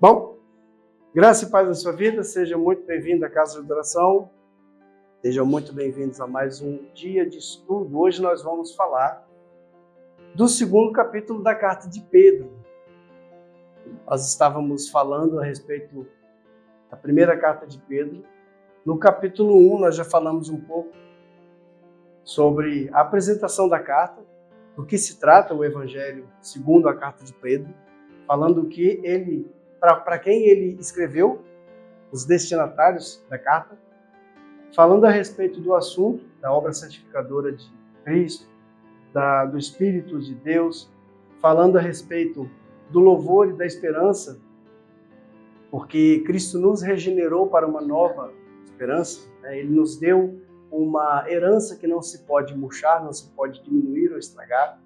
Bom, graça e paz na sua vida, seja muito bem-vindo à Casa de Adoração, sejam muito bem-vindos a mais um dia de estudo. Hoje nós vamos falar do segundo capítulo da carta de Pedro. Nós estávamos falando a respeito da primeira carta de Pedro. No capítulo 1 nós já falamos um pouco sobre a apresentação da carta, do que se trata o Evangelho segundo a carta de Pedro, falando que ele, para quem ele escreveu, os destinatários da carta, falando a respeito do assunto da obra santificadora de Cristo, do Espírito de Deus, falando a respeito do louvor e da esperança, porque Cristo nos regenerou para uma nova esperança, né? Ele nos deu uma herança que não se pode murchar, não se pode diminuir ou estragar.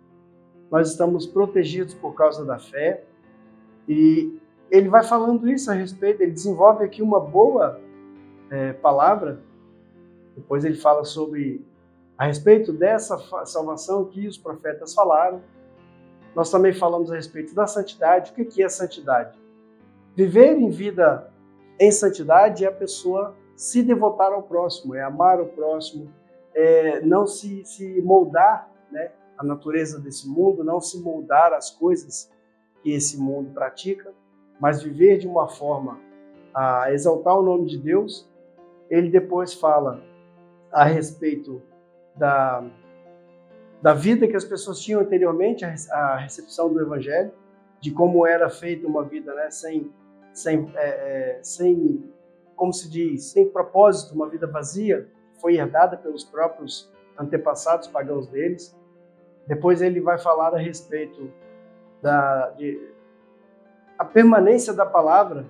Nós estamos protegidos por causa da fé, e ele vai falando isso a respeito, ele desenvolve aqui uma boa palavra. Depois ele fala a respeito dessa salvação que os profetas falaram. Nós também falamos a respeito da santidade. O que é a santidade? Viver em vida em santidade é a pessoa se devotar ao próximo, é amar o próximo, não se moldar, né, a natureza desse mundo, não se moldar às coisas que esse mundo pratica, mas viver de uma forma a exaltar o nome de Deus. Ele depois fala a respeito da vida que as pessoas tinham anteriormente à recepção do Evangelho, de como era feita uma vida, né, sem como se diz, sem propósito, uma vida vazia, foi herdada pelos próprios antepassados pagãos deles. Depois ele vai falar a respeito a permanência da palavra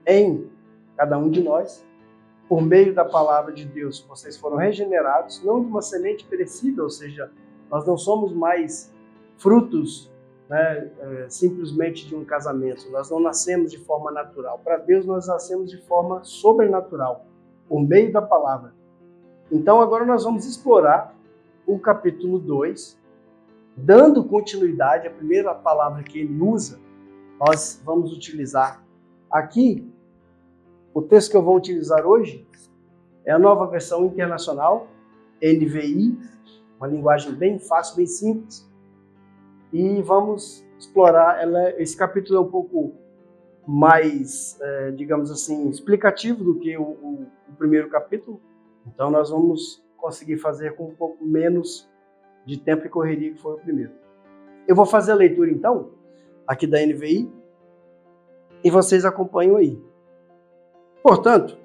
em cada um de nós. Por meio da palavra de Deus, vocês foram regenerados, não de uma semente perecível, ou seja, nós não somos mais frutos, né, simplesmente de um casamento. Nós não nascemos de forma natural. Para Deus, nós nascemos de forma sobrenatural, por meio da palavra. Então, agora nós vamos explorar o capítulo 2, dando continuidade à primeira palavra que ele usa. Nós vamos utilizar aqui, o texto que eu vou utilizar hoje é a Nova Versão Internacional, NVI, uma linguagem bem fácil, bem simples. E vamos explorar ela. Esse capítulo é um pouco mais, digamos assim, explicativo do que o primeiro capítulo. Então nós vamos conseguir fazer com um pouco menos de tempo e correria que foi o primeiro. Eu vou fazer a leitura então, aqui da NVI, e vocês acompanham aí. Portanto,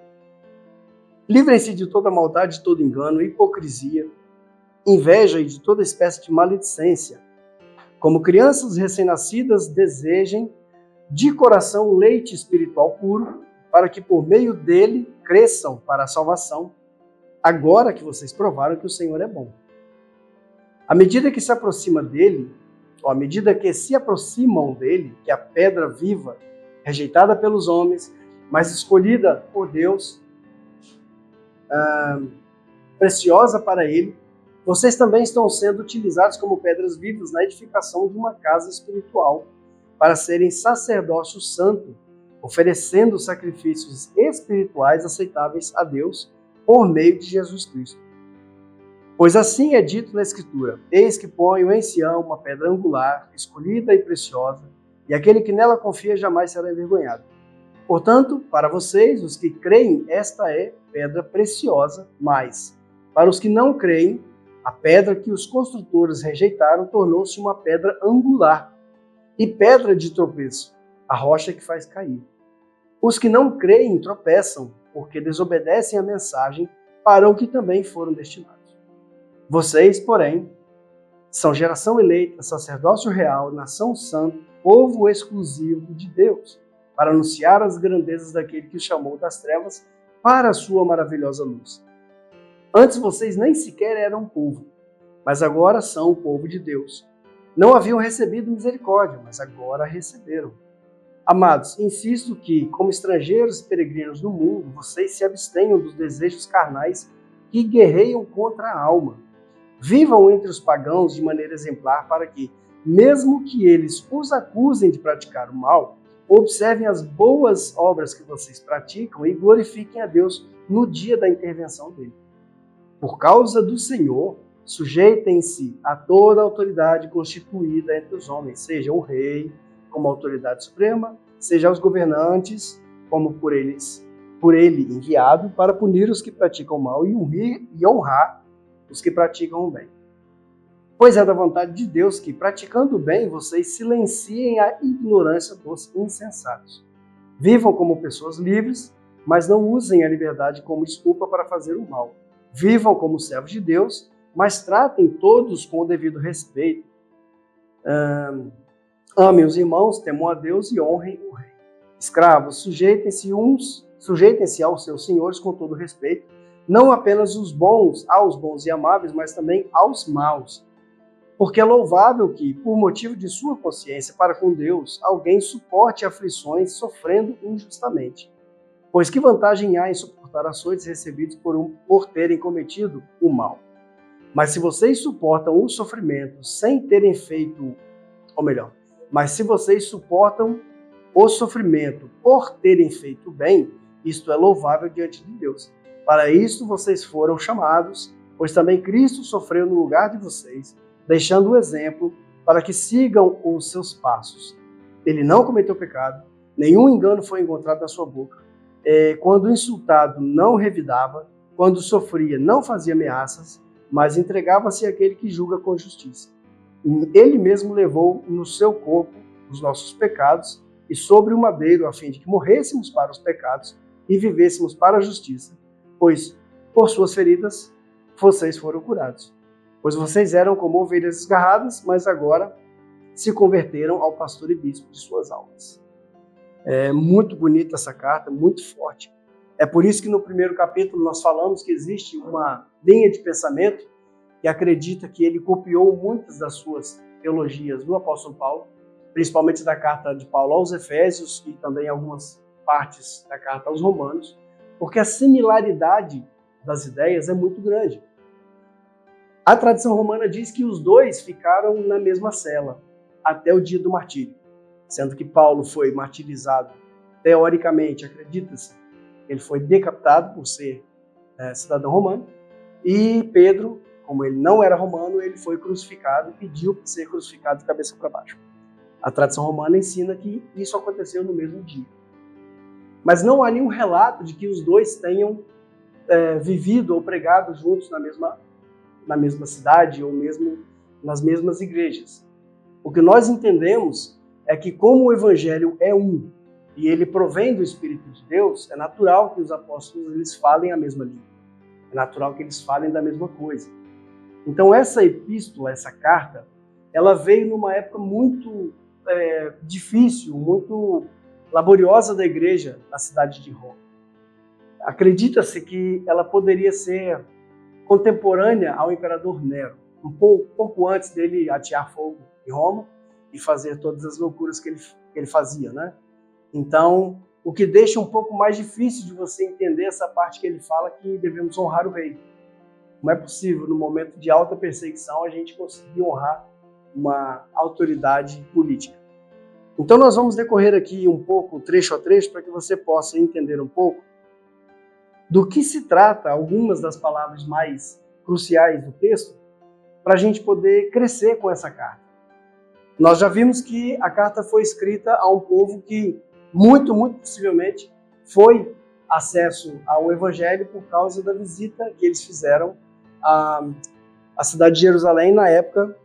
livrem-se de toda maldade, de todo engano, hipocrisia, inveja e de toda espécie de maledicência. Como crianças recém-nascidas, desejem de coração leite espiritual puro, para que por meio dele cresçam para a salvação, agora que vocês provaram que o Senhor é bom. À medida que se aproxima dele, ou à medida que se aproximam dele, que é a pedra viva, rejeitada pelos homens, mas escolhida por Deus, preciosa para ele, vocês também estão sendo utilizados como pedras vivas na edificação de uma casa espiritual, para serem sacerdócio santo, oferecendo sacrifícios espirituais aceitáveis a Deus por meio de Jesus Cristo. Pois assim é dito na Escritura: eis que ponho em Sião uma pedra angular, escolhida e preciosa, e aquele que nela confia jamais será envergonhado. Portanto, para vocês, os que creem, esta é pedra preciosa, mas para os que não creem, a pedra que os construtores rejeitaram tornou-se uma pedra angular e pedra de tropeço, a rocha que faz cair. Os que não creem tropeçam, porque desobedecem a mensagem para o que também foram destinados. Vocês, porém, são geração eleita, sacerdócio real, nação santa, povo exclusivo de Deus, para anunciar as grandezas daquele que os chamou das trevas para a sua maravilhosa luz. Antes vocês nem sequer eram povo, mas agora são o povo de Deus. Não haviam recebido misericórdia, mas agora a receberam. Amados, insisto que, como estrangeiros e peregrinos no mundo, vocês se abstenham dos desejos carnais que guerreiam contra a alma. Vivam entre os pagãos de maneira exemplar para que, mesmo que eles os acusem de praticar o mal, observem as boas obras que vocês praticam e glorifiquem a Deus no dia da intervenção dele. Por causa do Senhor, sujeitem-se a toda a autoridade constituída entre os homens, seja o rei como autoridade suprema, seja os governantes como por ele enviado para punir os que praticam o mal e honrar os que praticam o bem. Pois é da vontade de Deus que, praticando o bem, vocês silenciem a ignorância dos insensatos. Vivam como pessoas livres, mas não usem a liberdade como desculpa para fazer o mal. Vivam como servos de Deus, mas tratem todos com o devido respeito. Amem os irmãos, temam a Deus e honrem o rei. Escravos, sujeitem-se aos seus senhores com todo respeito, não apenas aos bons e amáveis, mas também aos maus. Porque é louvável que, por motivo de sua consciência para com Deus, alguém suporte aflições sofrendo injustamente. Pois que vantagem há em suportar açoites recebidos por terem cometido o mal? Mas se vocês suportam o sofrimento sem terem feito, mas se vocês suportam o sofrimento por terem feito bem, isto é louvável diante de Deus. Para isto vocês foram chamados, pois também Cristo sofreu no lugar de vocês, deixando o exemplo para que sigam os seus passos. Ele não cometeu pecado, nenhum engano foi encontrado na sua boca. Quando insultado, não revidava, quando sofria, não fazia ameaças, mas entregava-se àquele que julga com justiça. Ele mesmo levou no seu corpo os nossos pecados e sobre o madeiro, a fim de que morrêssemos para os pecados e vivêssemos para a justiça, pois por suas feridas vocês foram curados. Pois vocês eram como ovelhas desgarradas, mas agora se converteram ao pastor e bispo de suas almas. É muito bonita essa carta, muito forte. É por isso que no primeiro capítulo nós falamos que existe uma linha de pensamento que acredita que ele copiou muitas das suas teologias do apóstolo Paulo, principalmente da carta de Paulo aos Efésios e também algumas partes da carta aos Romanos, porque a similaridade das ideias é muito grande. A tradição romana diz que os dois ficaram na mesma cela até o dia do martírio, sendo que Paulo foi martirizado, teoricamente, acredita-se, ele foi decapitado por ser cidadão romano, e Pedro, como ele não era romano, ele foi crucificado e pediu para ser crucificado de cabeça para baixo. A tradição romana ensina que isso aconteceu no mesmo dia. Mas não há nenhum relato de que os dois tenham vivido ou pregado juntos na mesma cidade ou mesmo nas mesmas igrejas. O que nós entendemos é que, como o evangelho é um e ele provém do Espírito de Deus, é natural que os apóstolos eles falem a mesma língua. É natural que eles falem da mesma coisa. Então essa epístola, essa carta, ela veio numa época muito difícil, muito laboriosa da igreja na cidade de Roma. Acredita-se que ela poderia ser contemporânea ao imperador Nero, um pouco antes dele atear fogo em Roma e fazer todas as loucuras que ele fazia, né? Então, o que deixa um pouco mais difícil de você entender essa parte que ele fala que devemos honrar o rei. Não é possível, no momento de alta perseguição, a gente conseguir honrar uma autoridade política. Então, nós vamos decorrer aqui um pouco, trecho a trecho, para que você possa entender um pouco do que se trata, algumas das palavras mais cruciais do texto, para a gente poder crescer com essa carta. Nós já vimos que a carta foi escrita a um povo que, muito possivelmente, foi acesso ao Evangelho por causa da visita que eles fizeram à cidade de Jerusalém na época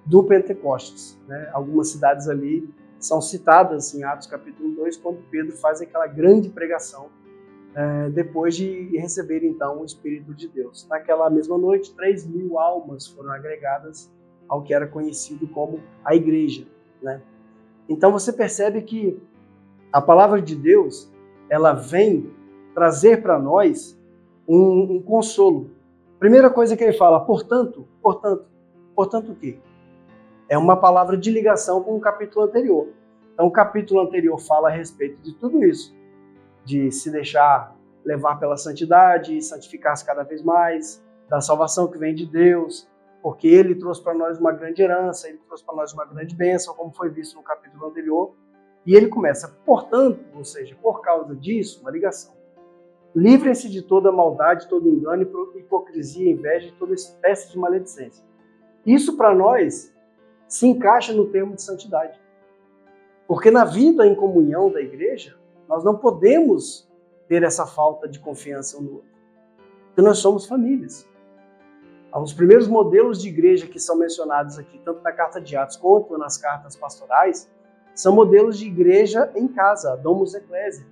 do Pentecostes, né? Algumas cidades ali são citadas em Atos capítulo 2, quando Pedro faz aquela grande pregação depois de receber então o Espírito de Deus. Naquela mesma noite, 3.000 almas foram agregadas ao que era conhecido como a igreja, né? Então você percebe que a palavra de Deus, ela vem trazer para nós um consolo. Primeira coisa que ele fala, portanto o quê? É uma palavra de ligação com o capítulo anterior. Então o capítulo anterior fala a respeito de tudo isso, de se deixar levar pela santidade, santificar-se cada vez mais, da salvação que vem de Deus, porque Ele trouxe para nós uma grande herança, Ele trouxe para nós uma grande bênção, como foi visto no capítulo anterior. E ele começa, portanto, ou seja, por causa disso, uma ligação. Livrem-se de toda maldade, todo engano, hipocrisia, inveja e toda espécie de maledicência. Isso para nós se encaixa no termo de santidade. Porque na vida em comunhão da igreja, nós não podemos ter essa falta de confiança um no outro. Porque nós somos famílias. Os primeiros modelos de igreja que são mencionados aqui, tanto na carta de Atos quanto nas cartas pastorais, são modelos de igreja em casa, a Domus Ecclesia.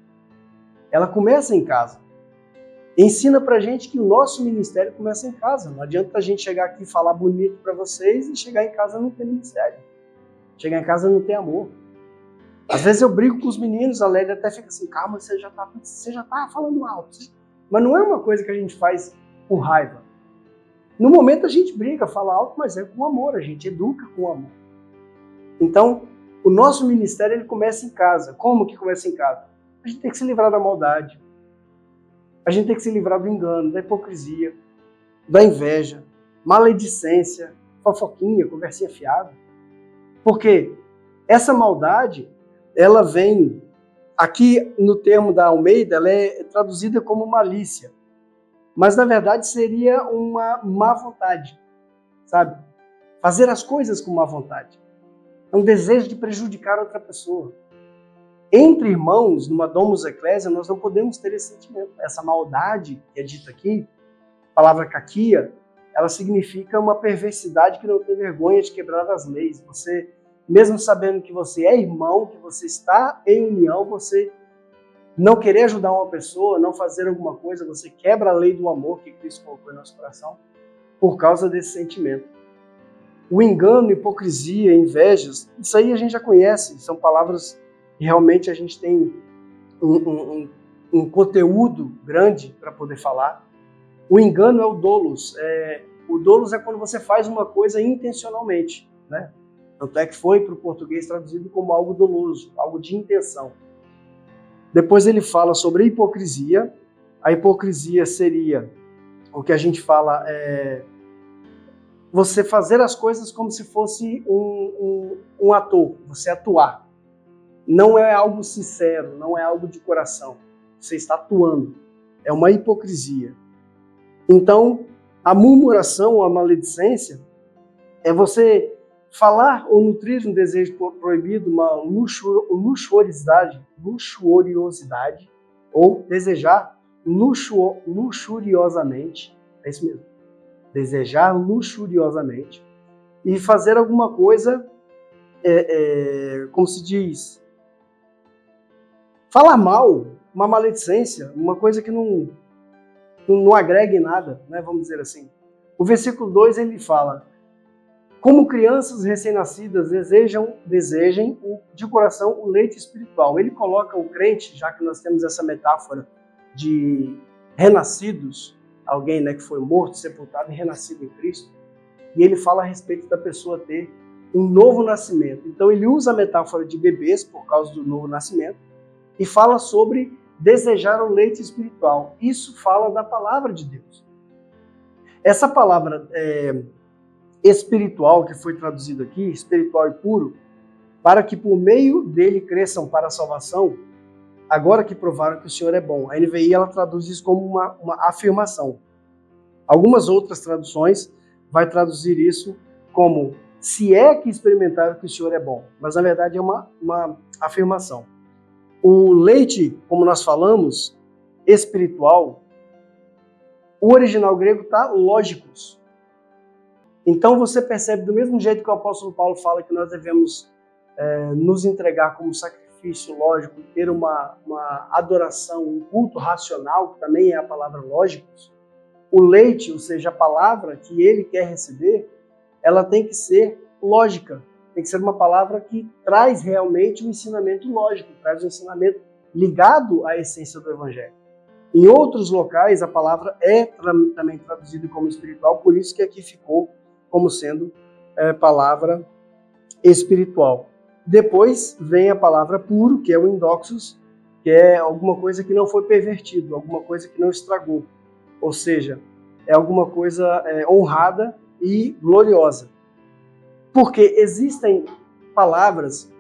Ela começa em casa. Ensina pra gente que o nosso ministério começa em casa. Não adianta a gente chegar aqui e falar bonito para vocês e chegar em casa não ter ministério. Chegar em casa não ter amor. Às vezes eu brigo com os meninos, a Lélia até fica assim, calma, você já tá falando alto. Mas não é uma coisa que a gente faz com raiva. No momento a gente briga, fala alto, mas é com amor, a gente educa com amor. Então, o nosso ministério ele começa em casa. Como que começa em casa? A gente tem que se livrar da maldade. A gente tem que se livrar do engano, da hipocrisia, da inveja, maledicência, fofoquinha, conversinha fiada. Porque essa maldade, ela vem, aqui no termo da Almeida, ela é traduzida como malícia. Mas na verdade seria uma má vontade, sabe? Fazer as coisas com má vontade. É um desejo de prejudicar outra pessoa. Entre irmãos, numa Domus Ecclesia, nós não podemos ter esse sentimento. Essa maldade que é dita aqui, a palavra kakia, ela significa uma perversidade que não tem vergonha de quebrar as leis. Você, mesmo sabendo que você é irmão, que você está em união, você não querer ajudar uma pessoa, não fazer alguma coisa, você quebra a lei do amor que Cristo colocou em nosso coração por causa desse sentimento. O engano, hipocrisia, invejas, isso aí a gente já conhece, são palavras que realmente a gente tem um conteúdo grande para poder falar. O engano é o dolos. O dolos é quando você faz uma coisa intencionalmente, né? Tanto é que foi para o português traduzido como algo doloso, algo de intenção. Depois ele fala sobre a hipocrisia. A hipocrisia seria o que a gente fala, você fazer as coisas como se fosse um ator, você atuar. Não é algo sincero, não é algo de coração. Você está atuando. É uma hipocrisia. Então, a murmuração ou a maledicência é você falar ou nutrir um desejo proibido, uma luxuriosidade, ou desejar luxuriosamente, é isso mesmo, desejar luxuriosamente, e fazer alguma coisa, como se diz, falar mal, uma maledicência, uma coisa que não agrega em nada, né, vamos dizer assim. O versículo 2 ele fala, como crianças recém-nascidas desejem de coração o leite espiritual. Ele coloca o crente, já que nós temos essa metáfora de renascidos, alguém, né, que foi morto, sepultado e renascido em Cristo, e ele fala a respeito da pessoa ter um novo nascimento. Então ele usa a metáfora de bebês por causa do novo nascimento e fala sobre desejar o leite espiritual. Isso fala da palavra de Deus. Essa palavra espiritual, que foi traduzido aqui, espiritual e puro, para que por meio dele cresçam para a salvação, agora que provaram que o Senhor é bom. A NVI ela traduz isso como uma afirmação. Algumas outras traduções vai traduzir isso como se é que experimentaram que o Senhor é bom. Mas na verdade é uma afirmação. O leite, como nós falamos, espiritual, o original grego está lógicos. Então você percebe do mesmo jeito que o apóstolo Paulo fala que nós devemos nos entregar como sacrifício lógico, ter uma adoração, um culto racional, que também é a palavra lógicos. O leite, ou seja, a palavra que ele quer receber, ela tem que ser lógica, tem que ser uma palavra que traz realmente um ensinamento lógico, traz um ensinamento ligado à essência do Evangelho. Em outros locais, a palavra é também traduzida como espiritual, por isso que aqui ficou como sendo palavra espiritual. Depois vem a palavra puro, que é o endoxos, que é alguma coisa que não foi pervertido, alguma coisa que não estragou. Ou seja, é alguma coisa honrada e gloriosa. Porque existem palavras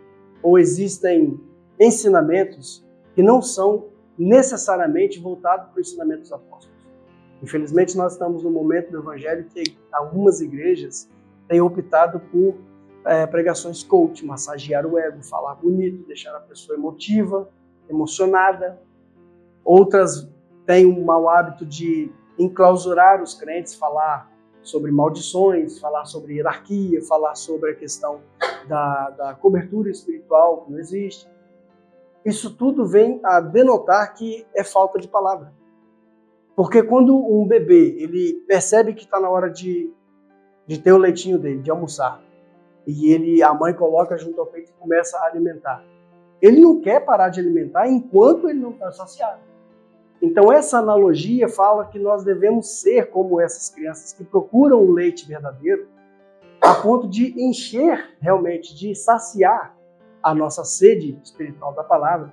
ou existem ensinamentos que não são necessariamente voltados para o ensinamento dos apóstolos. Infelizmente, nós estamos no momento do Evangelho que algumas igrejas têm optado por pregações coach, massagear o ego, falar bonito, deixar a pessoa emotiva, emocionada. Outras têm um mau hábito de enclausurar os crentes, falar sobre maldições, falar sobre hierarquia, falar sobre a questão da cobertura espiritual que não existe. Isso tudo vem a denotar que é falta de palavra. Porque quando um bebê ele percebe que está na hora de ter o leitinho dele, de almoçar, e a mãe coloca junto ao peito e começa a alimentar, ele não quer parar de alimentar enquanto ele não está saciado. Então essa analogia fala que nós devemos ser como essas crianças que procuram o leite verdadeiro a ponto de encher realmente, de saciar a nossa sede espiritual da palavra.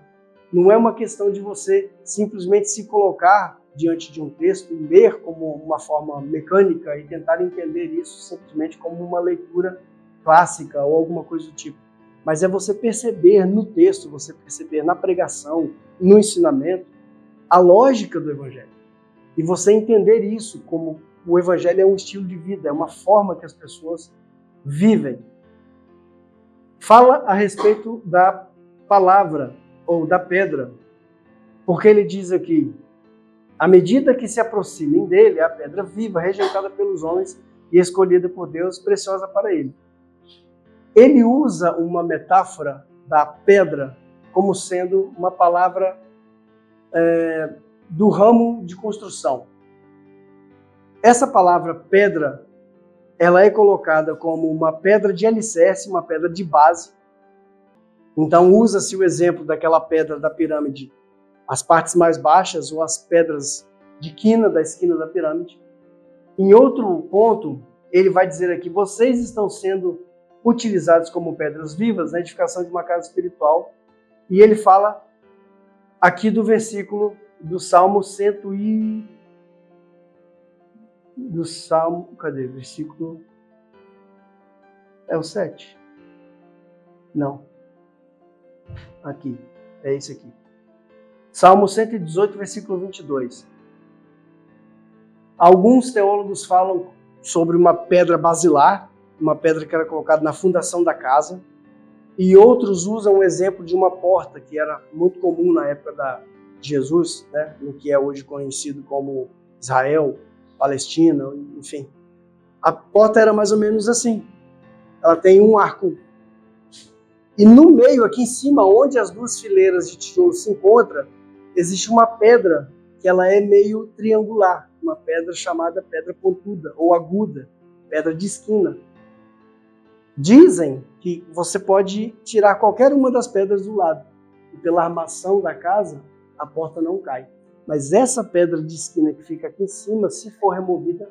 Não é uma questão de você simplesmente se colocar diante de um texto e ler como uma forma mecânica e tentar entender isso simplesmente como uma leitura clássica ou alguma coisa do tipo. Mas é você perceber no texto, você perceber na pregação, no ensinamento, a lógica do Evangelho. E você entender isso como o Evangelho é um estilo de vida, é uma forma que as pessoas vivem. Fala a respeito da palavra ou da pedra, porque ele diz aqui: à medida que se aproximem dele, a pedra viva, rejeitada pelos homens e escolhida por Deus, preciosa para ele. Ele usa uma metáfora da pedra como sendo uma palavra do ramo de construção. Essa palavra pedra, ela é colocada como uma pedra de alicerce, uma pedra de base. Então usa-se o exemplo daquela pedra da pirâmide, as partes mais baixas ou as pedras de quina, da esquina da pirâmide. Em outro ponto, ele vai dizer aqui: vocês estão sendo utilizados como pedras vivas na edificação de uma casa espiritual. E ele fala aqui do versículo do Salmo 100 do Salmo, cadê? Versículo é o 7? Não. Aqui, é esse aqui. Salmo 118, versículo 22. Alguns teólogos falam sobre uma pedra basilar, uma pedra que era colocada na fundação da casa, e outros usam o exemplo de uma porta que era muito comum na época de Jesus, né, no que é hoje conhecido como Israel, Palestina, enfim. A porta era mais ou menos assim. Ela tem um arco. E no meio, aqui em cima, onde as duas fileiras de tijolos se encontram, existe uma pedra que ela é meio triangular, uma pedra chamada pedra pontuda ou aguda, pedra de esquina. Dizem que você pode tirar qualquer uma das pedras do lado e pela armação da casa a porta não cai. Mas essa pedra de esquina que fica aqui em cima, se for removida,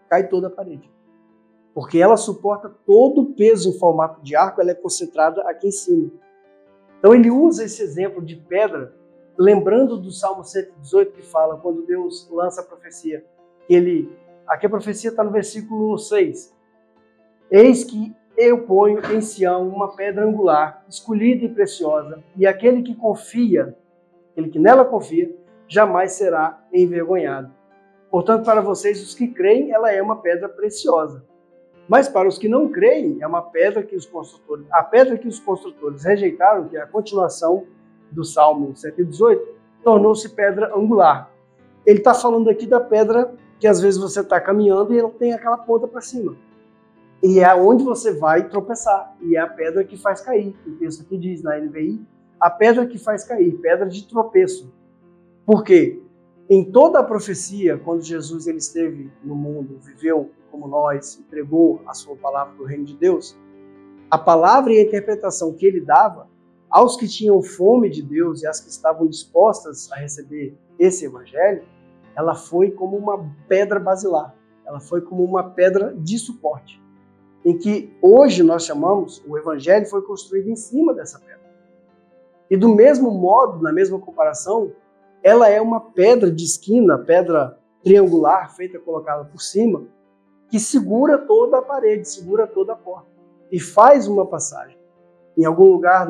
cai toda a parede. Porque ela suporta todo o peso em formato de arco, ela é concentrada aqui em cima. Então ele usa esse exemplo de pedra, lembrando do Salmo 118 que fala, quando Deus lança a profecia, aqui a profecia está no versículo 6. Eis que eu ponho em Sião uma pedra angular, escolhida e preciosa, e aquele que nela confia, jamais será envergonhado. Portanto, para vocês, os que creem, ela é uma pedra preciosa. Mas para os que não creem, é uma pedra que a pedra que os construtores rejeitaram, que é a continuação do Salmo 118, tornou-se pedra angular. Ele está falando aqui da pedra que às vezes você está caminhando e ela tem aquela ponta para cima. E é onde você vai tropeçar. E é a pedra que faz cair. O texto aqui diz na NVI, a pedra que faz cair, pedra de tropeço. Por quê? Em toda a profecia, quando Jesus ele esteve no mundo, viveu como nós, entregou a sua palavra do reino de Deus, a palavra e a interpretação que ele dava aos que tinham fome de Deus e às que estavam dispostas a receber esse evangelho, ela foi como uma pedra basilar, ela foi como uma pedra de suporte, em que hoje nós chamamos, o evangelho foi construído em cima dessa pedra. E do mesmo modo, na mesma comparação, ela é uma pedra de esquina, pedra triangular, feita colocada por cima, que segura toda a parede, segura toda a porta e faz uma passagem. Em algum lugar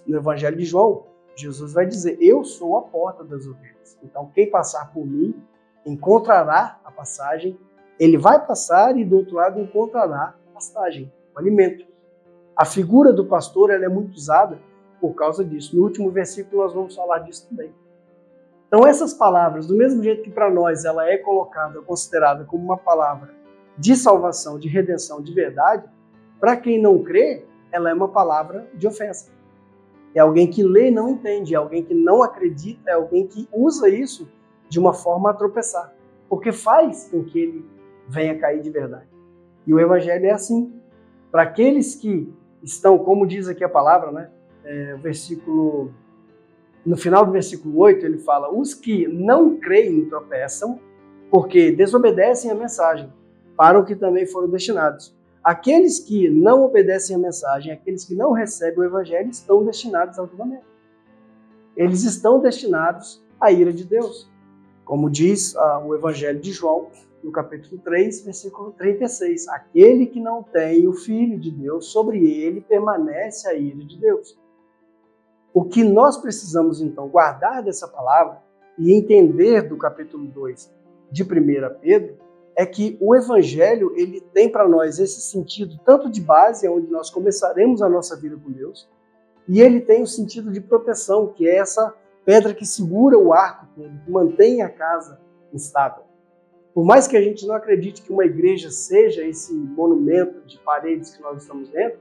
no Evangelho de João, Jesus vai dizer, eu sou a porta das ovelhas. Então, quem passar por mim encontrará a passagem, ele vai passar e do outro lado encontrará a pastagem, o alimento. A figura do pastor ela é muito usada por causa disso. No último versículo nós vamos falar disso também. Então essas palavras, do mesmo jeito que para nós ela é colocada, considerada como uma palavra de salvação, de redenção, de verdade, para quem não crê, ela é uma palavra de ofensa. É alguém que lê e não entende, é alguém que não acredita, é alguém que usa isso de uma forma a tropeçar, porque faz com que ele venha cair de verdade. E o Evangelho é assim. Para aqueles que estão, como diz aqui a palavra, né? No final do versículo 8, ele fala, os que não creem tropeçam, porque desobedecem a mensagem, para o que também foram destinados. Aqueles que não obedecem a mensagem, aqueles que não recebem o Evangelho, estão destinados ao julgamento. Eles estão destinados à ira de Deus. Como diz o Evangelho de João, no capítulo 3, versículo 36. Aquele que não tem o Filho de Deus, sobre ele permanece a ira de Deus. O que nós precisamos, então, guardar dessa palavra e entender do capítulo 2 de 1 Pedro, é que o Evangelho ele tem para nós esse sentido tanto de base, onde nós começaremos a nossa vida com Deus, e ele tem o sentido de proteção, que é essa pedra que segura o arco, que mantém a casa estável. Por mais que a gente não acredite que uma igreja seja esse monumento de paredes que nós estamos dentro,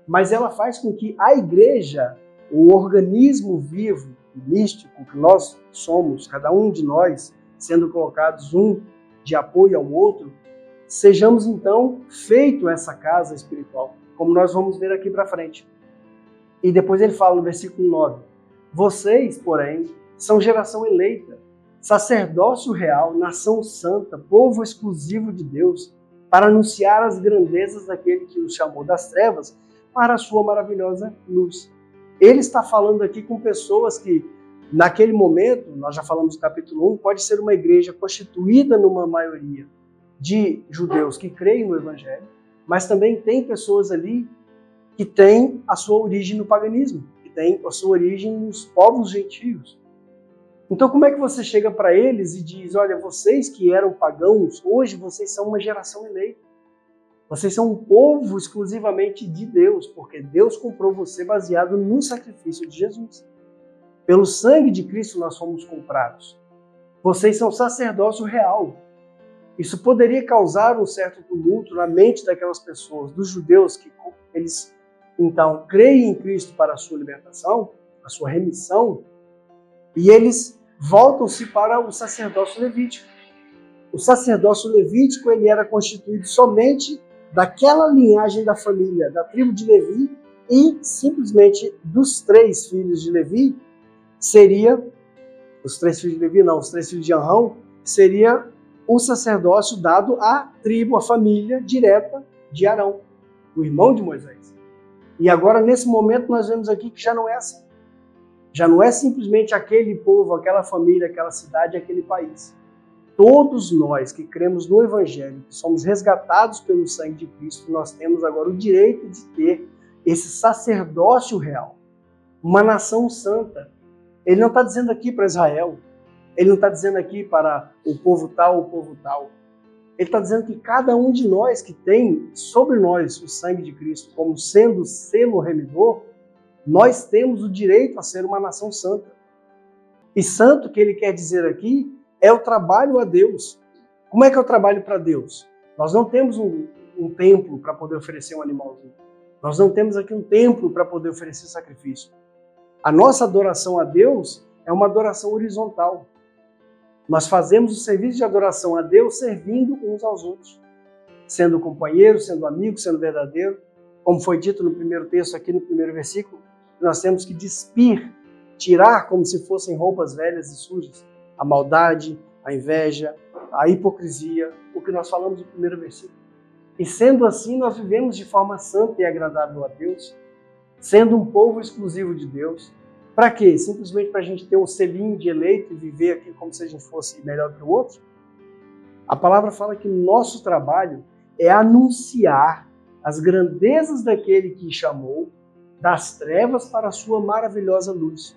mas ela faz com que a igreja, o organismo vivo e místico que nós somos, cada um de nós, sendo colocados um de apoio ao outro, sejamos então feito essa casa espiritual, como nós vamos ver aqui para frente. E depois ele fala no versículo 9, vocês, porém, são geração eleita, sacerdócio real, nação santa, povo exclusivo de Deus, para anunciar as grandezas daquele que os chamou das trevas para a sua maravilhosa luz. Ele está falando aqui com pessoas que, naquele momento, nós já falamos no capítulo 1, pode ser uma igreja constituída numa maioria de judeus que creem no Evangelho, mas também tem pessoas ali que têm a sua origem no paganismo, que têm a sua origem nos povos gentios. Então, como é que você chega para eles e diz, olha, vocês que eram pagãos, hoje vocês são uma geração eleita. Vocês são um povo exclusivamente de Deus, porque Deus comprou você baseado no sacrifício de Jesus. Pelo sangue de Cristo nós fomos comprados. Vocês são sacerdócio real. Isso poderia causar um certo tumulto na mente daquelas pessoas, dos judeus, que eles então creem em Cristo para a sua libertação, a sua remissão, e eles voltam-se para o sacerdócio levítico. O sacerdócio levítico ele era constituído somente daquela linhagem da família, da tribo de Levi, e simplesmente dos 3 filhos de Levi, os 3 filhos de Arão, seria o sacerdócio dado à tribo, à família direta de Arão, o irmão de Moisés. E agora, nesse momento, nós vemos aqui que já não é assim. Já não é simplesmente aquele povo, aquela família, aquela cidade, aquele país. Todos nós que cremos no Evangelho, que somos resgatados pelo sangue de Cristo, nós temos agora o direito de ter esse sacerdócio real, uma nação santa. Ele não está dizendo aqui para Israel, ele não está dizendo aqui para o povo tal, o povo tal. Ele está dizendo que cada um de nós que tem sobre nós o sangue de Cristo como sendo selo remidor, nós temos o direito a ser uma nação santa. E santo que ele quer dizer aqui é o trabalho a Deus. Como é que é o trabalho para Deus? Nós não temos um templo para poder oferecer um animalzinho. Nós não temos aqui um templo para poder oferecer sacrifício. A nossa adoração a Deus é uma adoração horizontal. Nós fazemos o serviço de adoração a Deus servindo uns aos outros. Sendo companheiro, sendo amigo, sendo verdadeiro. Como foi dito no primeiro texto, aqui no primeiro versículo, nós temos que despir, tirar como se fossem roupas velhas e sujas, a maldade, a inveja, a hipocrisia, o que nós falamos no primeiro versículo. E sendo assim, nós vivemos de forma santa e agradável a Deus, sendo um povo exclusivo de Deus. Para quê? Simplesmente para a gente ter um selinho de eleito e viver aqui como se a gente fosse melhor que o outro? A palavra fala que o nosso trabalho é anunciar as grandezas daquele que chamou das trevas para a sua maravilhosa luz.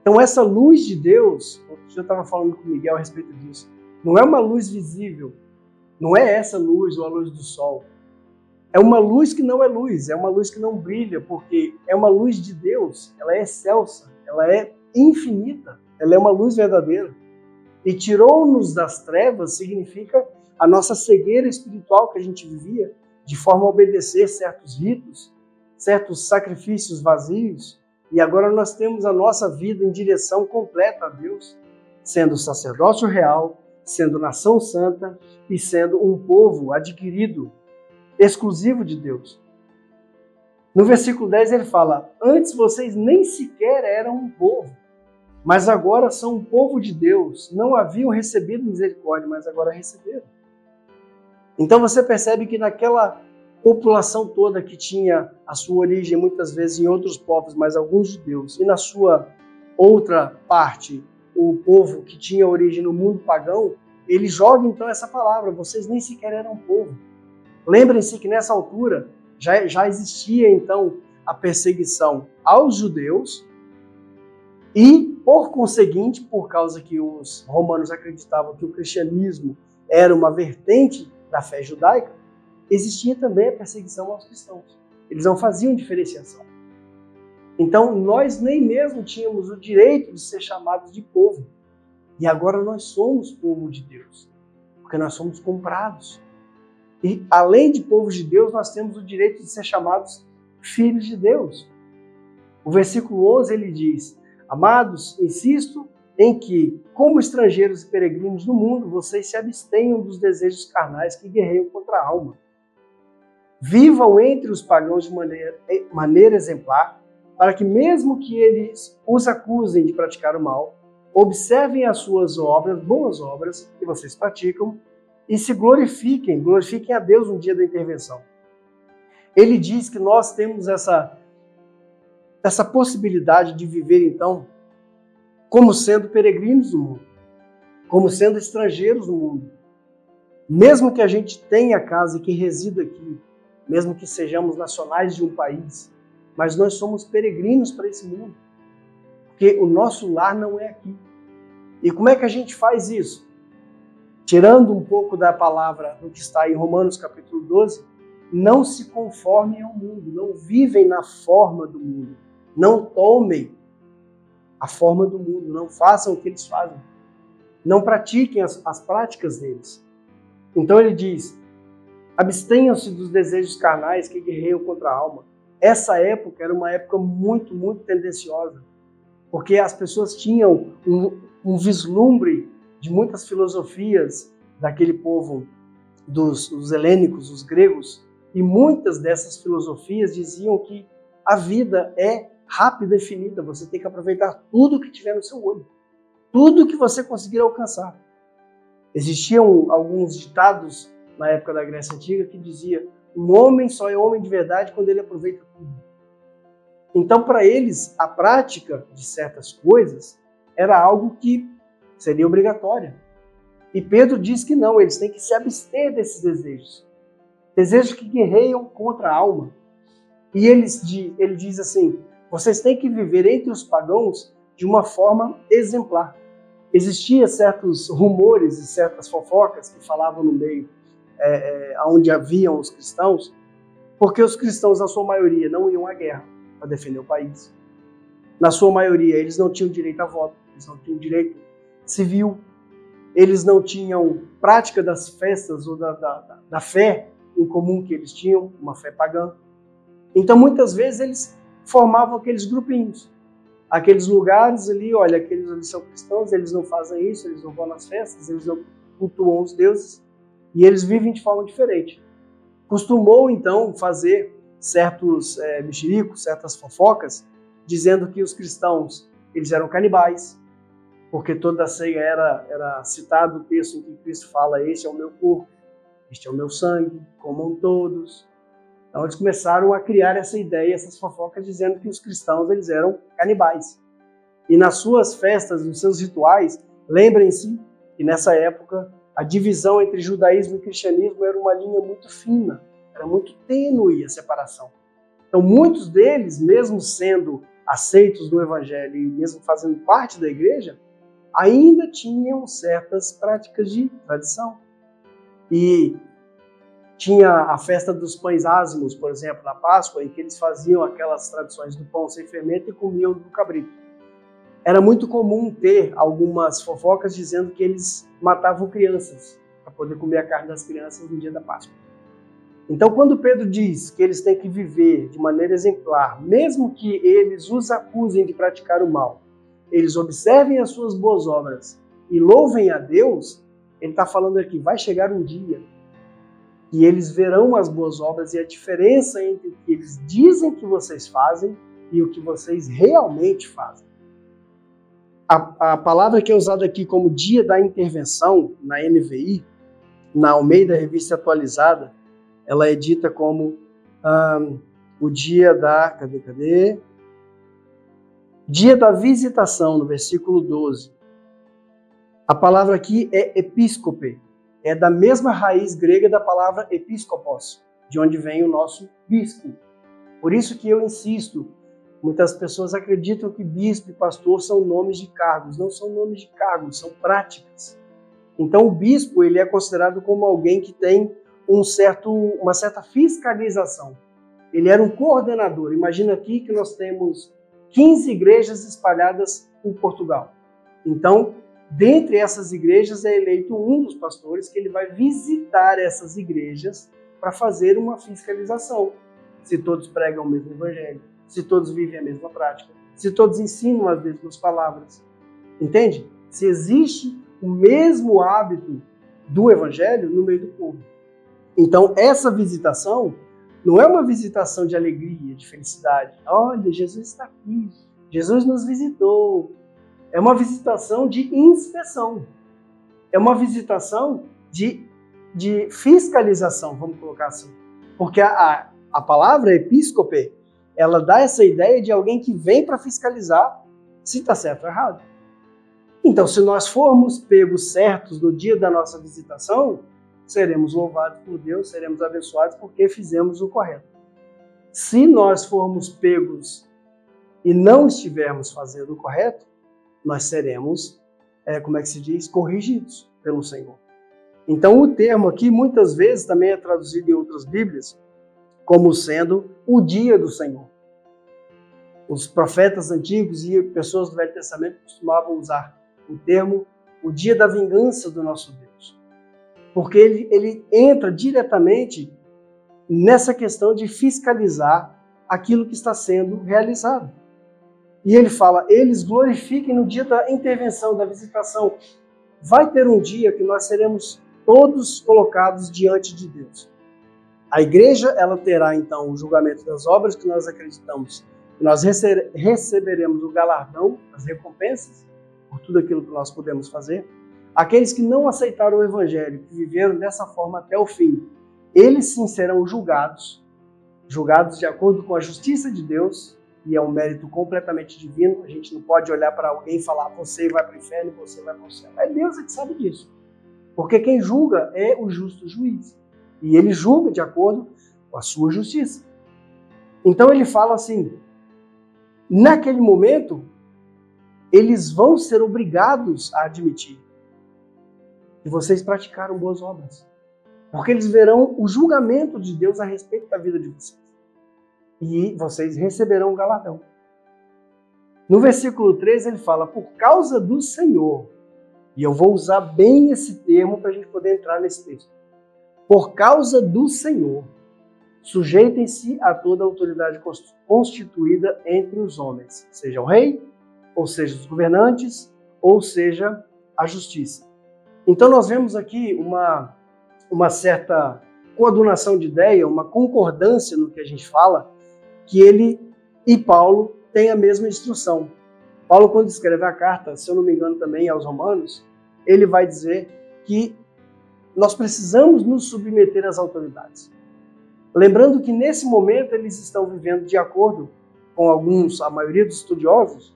Então essa luz de Deus, eu estava falando com o Miguel a respeito disso, não é uma luz visível, não é essa luz ou a luz do sol. É uma luz que não é luz, é uma luz que não brilha, porque é uma luz de Deus, ela é excelsa, ela é infinita, ela é uma luz verdadeira. E tirou-nos das trevas significa a nossa cegueira espiritual que a gente vivia, de forma a obedecer certos ritos, certos sacrifícios vazios, e agora nós temos a nossa vida em direção completa a Deus, sendo sacerdócio real, sendo nação santa e sendo um povo adquirido, exclusivo de Deus. No versículo 10 ele fala: antes vocês nem sequer eram um povo, mas agora são um povo de Deus. Não haviam recebido misericórdia, mas agora receberam. Então você percebe que naquela população toda que tinha a sua origem muitas vezes em outros povos, mas alguns judeus, e na sua outra parte, o povo que tinha origem no mundo pagão, ele joga então essa palavra: vocês nem sequer eram um povo. Lembrem-se que nessa altura já existia então a perseguição aos judeus e, por conseguinte, por causa que os romanos acreditavam que o cristianismo era uma vertente da fé judaica, existia também a perseguição aos cristãos. Eles não faziam diferenciação. Então, nós nem mesmo tínhamos o direito de ser chamados de povo. E agora nós somos povo de Deus, porque nós somos comprados. E, além de povos de Deus, nós temos o direito de ser chamados filhos de Deus. O versículo 11, ele diz: amados, insisto em que, como estrangeiros e peregrinos no mundo, vocês se abstenham dos desejos carnais que guerreiam contra a alma. Vivam entre os pagãos de maneira exemplar, para que, mesmo que eles os acusem de praticar o mal, observem as suas obras, boas obras que vocês praticam, e se glorifiquem a Deus no dia da intervenção. Ele diz que nós temos essa possibilidade de viver, então, como sendo peregrinos no mundo, como sendo estrangeiros no mundo. Mesmo que a gente tenha casa e que resida aqui, mesmo que sejamos nacionais de um país, mas nós somos peregrinos para esse mundo, porque o nosso lar não é aqui. E como é que a gente faz isso? Tirando um pouco da palavra do que está em Romanos capítulo 12, não se conformem ao mundo, não vivem na forma do mundo, não tomem a forma do mundo, não façam o que eles fazem, não pratiquem as práticas deles. Então ele diz: abstenham-se dos desejos carnais que guerreiam contra a alma. Essa época era uma época muito, muito tendenciosa, porque as pessoas tinham um vislumbre de muitas filosofias daquele povo dos helênicos, os gregos, e muitas dessas filosofias diziam que a vida é rápida e finita, você tem que aproveitar tudo que tiver no seu olho, tudo que você conseguir alcançar. Existiam alguns ditados na época da Grécia Antiga que dizia: um homem só é homem de verdade quando ele aproveita tudo. Então, para eles, a prática de certas coisas era algo que seria obrigatória. E Pedro diz que não, eles têm que se abster desses desejos. Desejos que guerreiam contra a alma. E ele diz assim: vocês têm que viver entre os pagãos de uma forma exemplar. Existiam certos rumores e certas fofocas que falavam no meio onde haviam os cristãos, porque os cristãos, na sua maioria, não iam à guerra para defender o país. Na sua maioria, eles não tinham direito a voto, eles não tinham direito civil, eles não tinham prática das festas ou da fé em comum que eles tinham, uma fé pagã. Então, muitas vezes, eles formavam aqueles grupinhos, aqueles lugares ali: olha, aqueles ali são cristãos, eles não fazem isso, eles não vão nas festas, eles não cultuam os deuses, e eles vivem de forma diferente. Costumou, então, fazer certos mexericos, certas fofocas, dizendo que os cristãos eles eram canibais, porque toda a ceia era citado o texto em que Cristo fala: este é o meu corpo, este é o meu sangue, comam todos. Então eles começaram a criar essa ideia, essas fofocas, dizendo que os cristãos eles eram canibais. E nas suas festas, nos seus rituais, lembrem-se que nessa época a divisão entre judaísmo e cristianismo era uma linha muito fina, era muito tênue a separação. Então, muitos deles, mesmo sendo aceitos no Evangelho e mesmo fazendo parte da igreja, ainda tinham certas práticas de tradição. E tinha a festa dos pães ázimos, por exemplo, na Páscoa, em que eles faziam aquelas tradições do pão sem fermento e comiam do cabrito. Era muito comum ter algumas fofocas dizendo que eles matavam crianças para poder comer a carne das crianças no dia da Páscoa. Então, quando Pedro diz que eles têm que viver de maneira exemplar, mesmo que eles os acusem de praticar o mal, eles observem as suas boas obras e louvem a Deus, ele está falando aqui, vai chegar um dia que eles verão as boas obras e a diferença entre o que eles dizem que vocês fazem e o que vocês realmente fazem. A palavra que é usada aqui como dia da intervenção, na NVI, na Almeida Revista Atualizada, ela é dita como o dia da... Dia da visitação, no versículo 12. A palavra aqui é episcope. É da mesma raiz grega da palavra episkopos, de onde vem o nosso bispo. Por isso que eu insisto, muitas pessoas acreditam que bispo e pastor são nomes de cargos. Não são nomes de cargos, são práticas. Então o bispo ele é considerado como alguém que tem uma certa fiscalização. Ele era um coordenador. Imagina aqui que nós temos 15 igrejas espalhadas em Portugal. Então, dentre essas igrejas é eleito um dos pastores que ele vai visitar essas igrejas para fazer uma fiscalização. Se todos pregam o mesmo evangelho, se todos vivem a mesma prática, se todos ensinam as mesmas palavras. Entende? Se existe o mesmo hábito do evangelho no meio do povo. Então, essa visitação não é uma visitação de alegria, de felicidade. Olha, Jesus está aqui. Jesus nos visitou. É uma visitação de inspeção. É uma visitação de fiscalização, vamos colocar assim. Porque a palavra episcope, ela dá essa ideia de alguém que vem para fiscalizar se está certo ou errado. Então, se nós formos pegos certos no dia da nossa visitação, seremos louvados por Deus, seremos abençoados porque fizemos o correto. Se nós formos pegos e não estivermos fazendo o correto, nós seremos, corrigidos pelo Senhor. Então o termo aqui muitas vezes também é traduzido em outras Bíblias como sendo o dia do Senhor. Os profetas antigos e pessoas do Velho Testamento costumavam usar o termo o dia da vingança do nosso Deus. Porque ele entra diretamente nessa questão de fiscalizar aquilo que está sendo realizado. E ele fala, eles glorifiquem no dia da intervenção, da visitação. Vai ter um dia que nós seremos todos colocados diante de Deus. A igreja, ela terá então o julgamento das obras que nós acreditamos, que nós receberemos o galardão, as recompensas, por tudo aquilo que nós podemos fazer. Aqueles que não aceitaram o evangelho, que viveram dessa forma até o fim, eles sim serão julgados de acordo com a justiça de Deus, e é um mérito completamente divino. A gente não pode olhar para alguém e falar, você vai para o inferno e você vai para o céu. É Deus que sabe disso. Porque quem julga é o justo juiz. E ele julga de acordo com a sua justiça. Então ele fala assim, naquele momento, eles vão ser obrigados a admitir que vocês praticaram boas obras. Porque eles verão o julgamento de Deus a respeito da vida de vocês. E vocês receberão o galardão. No versículo 13 ele fala, por causa do Senhor, e eu vou usar bem esse termo para a gente poder entrar nesse texto. Por causa do Senhor, sujeitem-se a toda a autoridade constituída entre os homens, seja o rei, ou seja os governantes, ou seja a justiça. Então nós vemos aqui uma certa coadunação de ideia, uma concordância no que a gente fala, que ele e Paulo têm a mesma instrução. Paulo, quando escreve a carta, se eu não me engano também aos Romanos, ele vai dizer que nós precisamos nos submeter às autoridades. Lembrando que nesse momento eles estão vivendo de acordo com a maioria dos estudiosos,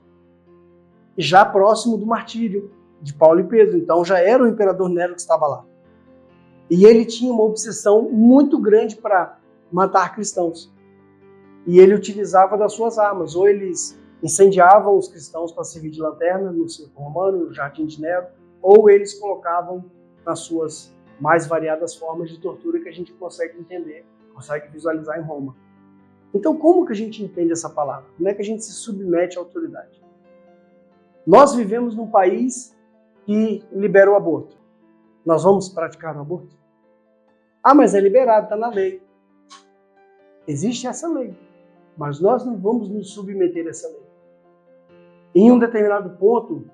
já próximo do martírio de Paulo e Pedro. Então já era o imperador Nero que estava lá. E ele tinha uma obsessão muito grande para matar cristãos. e ele utilizava das suas armas. Ou eles incendiavam os cristãos para servir de lanterna no circo romano, no Jardim de Nero, ou eles colocavam nas suas mais variadas formas de tortura que a gente consegue entender, consegue visualizar em Roma. Então, como que a gente entende essa palavra? Como é que a gente se submete à autoridade? Nós vivemos num país que libera o aborto. Nós vamos praticar o aborto? Ah, mas é liberado, está na lei. Existe essa lei, mas nós não vamos nos submeter a essa lei. Em um determinado ponto,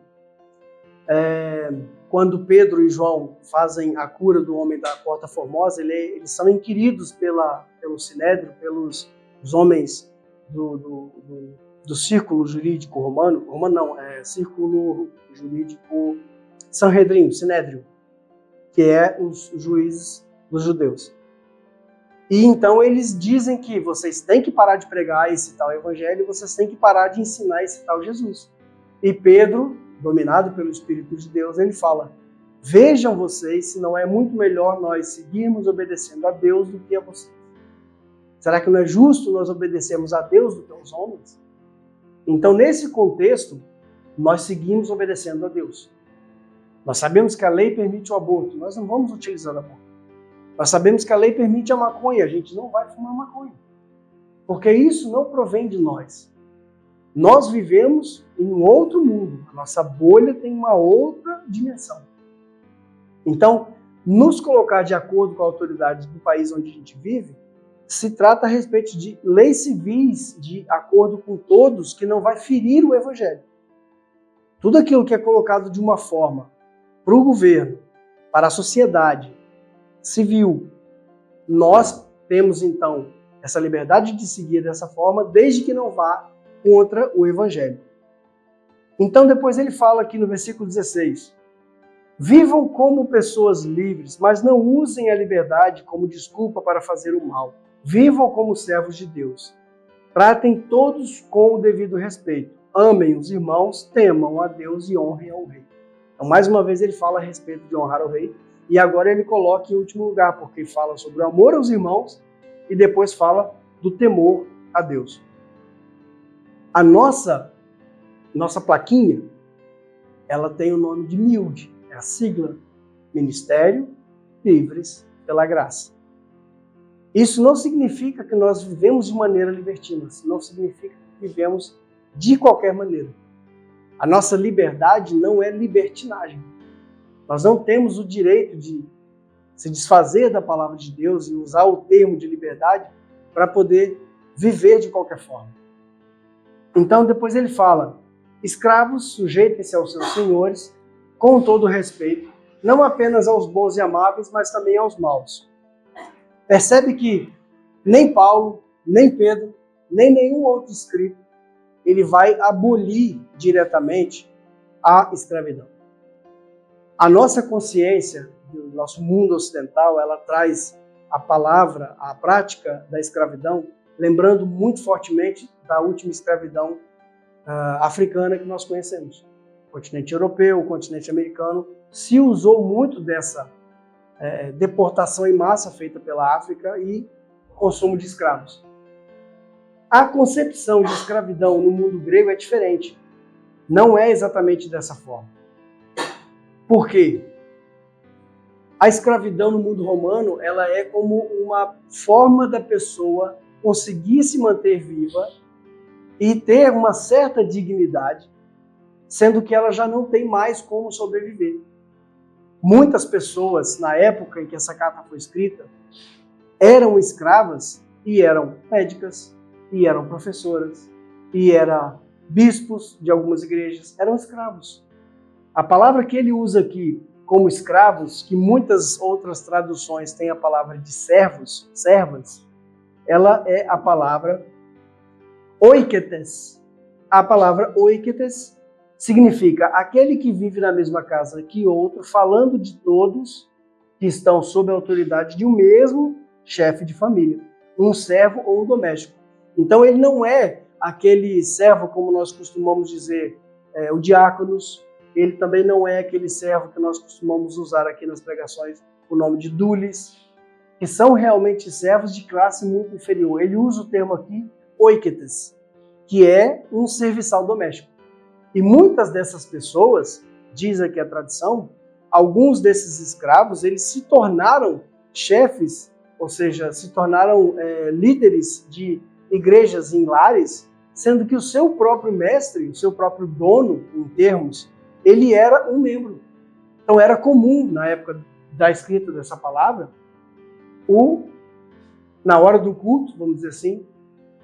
quando Pedro e João fazem a cura do homem da Porta Formosa, eles são inquiridos pelo Sinédrio, pelos homens do círculo jurídico romano. Círculo jurídico Sanhedrin, Sinédrio, que é os juízes dos judeus. E então eles dizem que vocês têm que parar de pregar esse tal evangelho, vocês têm que parar de ensinar esse tal Jesus. E Pedro, dominado pelo Espírito de Deus, ele fala: vejam vocês se não é muito melhor nós seguirmos obedecendo a Deus do que a vocês. Será que não é justo nós obedecermos a Deus do que aos homens? Então, nesse contexto, nós seguimos obedecendo a Deus. Nós sabemos que a lei permite o aborto, nós não vamos utilizar o aborto. Nós sabemos que a lei permite a maconha, a gente não vai fumar maconha. Porque isso não provém de nós. Nós vivemos em um outro mundo. A nossa bolha tem uma outra dimensão. Então, nos colocar de acordo com a autoridade do país onde a gente vive, se trata a respeito de leis civis, de acordo com todos, que não vai ferir o evangelho. Tudo aquilo que é colocado de uma forma para o governo, para a sociedade civil, nós temos então essa liberdade de seguir dessa forma, desde que não vá contra o evangelho. Então depois ele fala aqui no versículo 16: vivam como pessoas livres, mas não usem a liberdade como desculpa para fazer o mal. Vivam como servos de Deus. Tratem todos com o devido respeito. Amem os irmãos, temam a Deus e honrem ao rei. Então, mais uma vez, ele fala a respeito de honrar o rei. E agora ele coloca em último lugar, porque fala sobre o amor aos irmãos e depois fala do temor a Deus. A nossa plaquinha, ela tem o nome de MILD, é a sigla Ministério Livres pela Graça. Isso não significa que nós vivemos de maneira libertina, isso não significa que vivemos de qualquer maneira. A nossa liberdade não é libertinagem. Nós não temos o direito de se desfazer da palavra de Deus e usar o termo de liberdade para poder viver de qualquer forma. Então depois ele fala: escravos, sujeitem-se aos seus senhores com todo respeito, não apenas aos bons e amáveis, mas também aos maus. Percebe que nem Paulo, nem Pedro, nem nenhum outro escrito, ele vai abolir diretamente a escravidão. A nossa consciência do nosso mundo ocidental, ela traz a palavra, a prática da escravidão, lembrando muito fortemente da última escravidão africana que nós conhecemos. O continente europeu, o continente americano, se usou muito dessa deportação em massa feita pela África e consumo de escravos. A concepção de escravidão no mundo grego é diferente. Não é exatamente dessa forma. Por quê? A escravidão no mundo romano, ela é como uma forma da pessoa conseguir se manter viva e ter uma certa dignidade, sendo que ela já não tem mais como sobreviver. Muitas pessoas, na época em que essa carta foi escrita, eram escravas e eram médicas, e eram professoras, e eram bispos de algumas igrejas, eram escravos. A palavra que ele usa aqui como escravos, que muitas outras traduções têm a palavra de servos, servas, ela é a palavra oiketes. A palavra oiketes significa aquele que vive na mesma casa que outro, falando de todos que estão sob a autoridade de um mesmo chefe de família, um servo ou um doméstico. Então ele não é aquele servo, como nós costumamos dizer, o diáconos. Ele também não é aquele servo que nós costumamos usar aqui nas pregações, o nome de dulis, que são realmente servos de classe muito inferior. Ele usa o termo aqui oiketes, que é um serviçal doméstico. E muitas dessas pessoas, diz aqui a tradição, alguns desses escravos, eles se tornaram chefes, ou seja, se tornaram líderes de igrejas em lares, sendo que o seu próprio mestre, o seu próprio dono, em termos, ele era um membro. Então era comum, na época da escrita dessa palavra, na hora do culto, vamos dizer assim,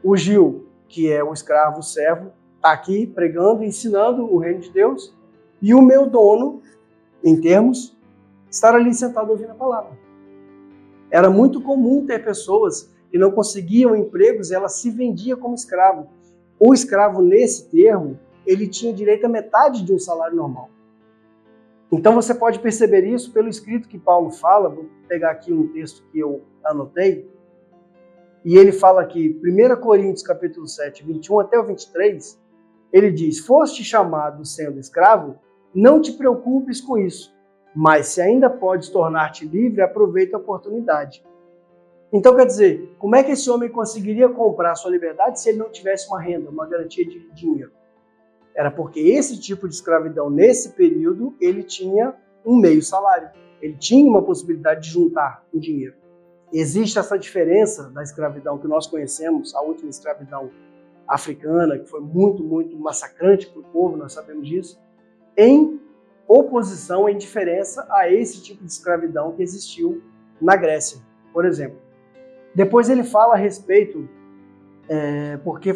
o Gil, que é o escravo, o servo, está aqui pregando, ensinando o reino de Deus, e o meu dono, em termos, estar ali sentado ouvindo a palavra. Era muito comum ter pessoas que não conseguiam empregos e ela se vendia como escravo. O escravo, nesse termo, ele tinha direito a metade de um salário normal. Então você pode perceber isso pelo escrito que Paulo fala. Vou pegar aqui um texto que eu anotei. E ele fala aqui, 1 Coríntios capítulo 7, 21 até o 23, ele diz: foste chamado sendo escravo, não te preocupes com isso, mas se ainda podes tornar-te livre, aproveita a oportunidade. Então, quer dizer, como é que esse homem conseguiria comprar a sua liberdade se ele não tivesse uma renda, uma garantia de dinheiro? Era porque esse tipo de escravidão, nesse período, ele tinha um meio salário. Ele tinha uma possibilidade de juntar o dinheiro. Existe essa diferença da escravidão que nós conhecemos, a última escravidão africana, que foi muito, muito massacrante para o povo, nós sabemos disso, em oposição, em diferença a esse tipo de escravidão que existiu na Grécia, por exemplo. Depois ele fala a respeito, porque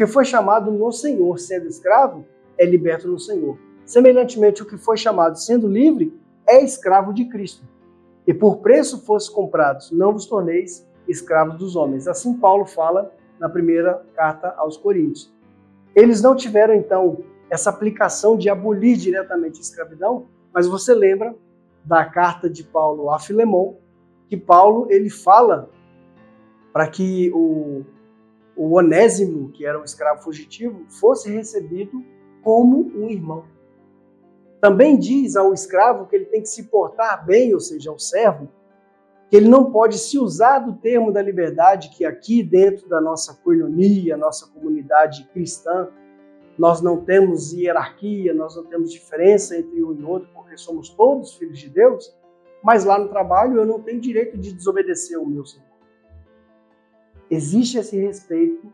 foi chamado no Senhor, sendo escravo, é liberto no Senhor. Semelhantemente, o que foi chamado sendo livre é escravo de Cristo. E por preço fosse comprados, não vos torneis escravos dos homens. Assim Paulo fala na primeira carta aos Coríntios. Eles não tiveram, então, essa aplicação de abolir diretamente a escravidão, mas você lembra da carta de Paulo a Filemon, que Paulo ele fala para que o Onésimo, que era um escravo fugitivo, fosse recebido como um irmão. Também diz ao escravo que ele tem que se portar bem, ou seja, ao servo, que ele não pode se usar do termo da liberdade, que aqui dentro da nossa coinonia, nossa comunidade cristã, nós não temos hierarquia, nós não temos diferença entre um e outro, porque somos todos filhos de Deus, mas lá no trabalho eu não tenho direito de desobedecer o meu Senhor. Existe esse respeito